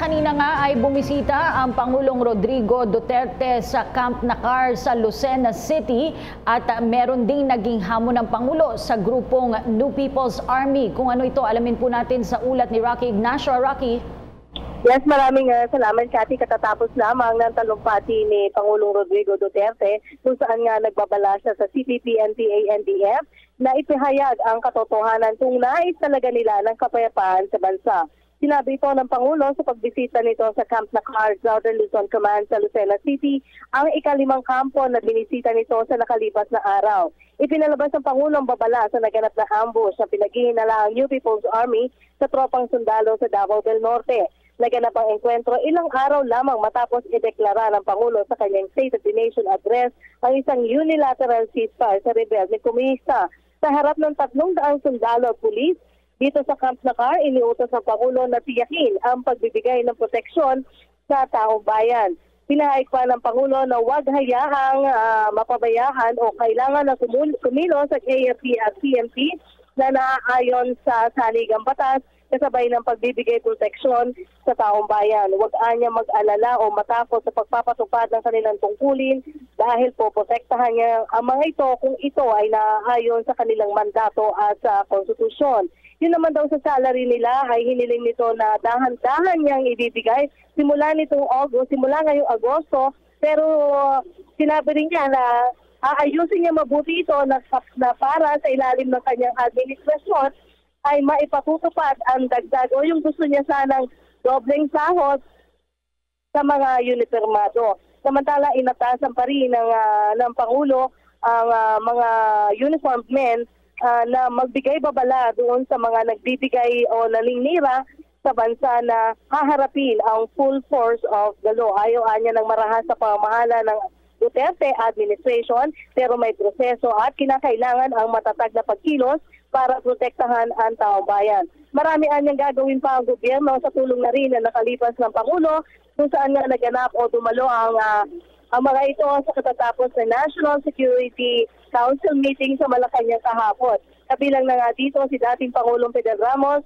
kanina nga ay bumisita ang Pangulong Rodrigo Duterte sa Camp Nacar sa Lucena City at meron ding naging hamon ng Pangulo sa grupong New People's Army. Kung ano ito, alamin po natin sa ulat ni Rocky Ignacio. Rocky? Yes, maraming salamat, Cathy. Katatapos lamang ng talumpati ni Pangulong Rodrigo Duterte kung saan nga nagbabala siya sa CPP, NPA, NDF na ipahayag ang katotohanan kung nais talaga nila ng kapayapaan sa bansa. Sinabi ito ng Pangulo sa pagbisita nito sa Camp Nacar, Southern Luzon Command sa Lucena City, ang ikalimang kampo na binisita nito sa nakalipas na araw. Ipinalabas ng Pangulo ang babala sa naganap na ambush na pinaghihinala ang New People's Army sa tropang sundalo sa Davao del Norte. Naganap ang enkwentro ilang araw lamang matapos ideklara ng Pangulo sa kanyang State of the Nation address ang isang unilateral ceasefire sa rebelde komunista. Sa harap ng 300 sundalo at pulis, dito sa Camp Nacar, iniutos ng Pangulo na tiyakin ang pagbibigay ng proteksyon sa taong bayan. Pinahayag pa ng Pangulo na huwag hayaang mapabayaan o kailangan na kumilos sa AFP at PNP na naaayon sa saligang batas kasabay ng pagbibigay proteksyon sa taong bayan. Huwag anya mag-alala o matakot sa pagpapatupad ng kanilang tungkulin dahil poprotektahan niya ang mga ito kung ito ay naaayon sa kanilang mandato at sa konstitusyon. Yun naman daw sa salary nila ay hiniling nito na dahan-dahan niyang ibibigay simula ngayong Agosto, pero sinabi rin niya na aayusin niya mabuti ito na para sa ilalim ng kanyang administrasyon ay maipatutupad ang dagdag o yung gusto niya sanang dobleng sahod sa mga uniformado. Samantala, inatasan pa rin ng Pangulo ang mga uniformed men na magbigay babala doon sa mga nagbibigay o naninira sa bansa na haharapin ang full force of the law. Ayaw niya ng marahas sa pamamahala ng Duterte administration, pero may proseso at kinakailangan ang matatag na pagkilos para protektahan ang taong bayan. Marami anyang gagawin pa ang gobyerno sa tulong na rin na nakalipas ng Pangulo kung saan nga naganap o dumalo ang mga ito sa katatapos na National Security Council meeting sa Malacanang kahapon. Kabilang na nga dito si dating Pangulong Fidel Ramos.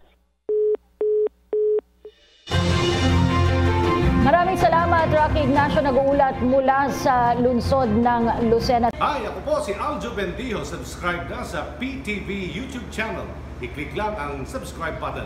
Maraming salamat, Rocky Ignacio, nag-uulat mula sa lungsod ng Lucena. Hi, ako po si Aljo Bendijo. Subscribe na sa PTV YouTube channel. I-click lang ang subscribe button.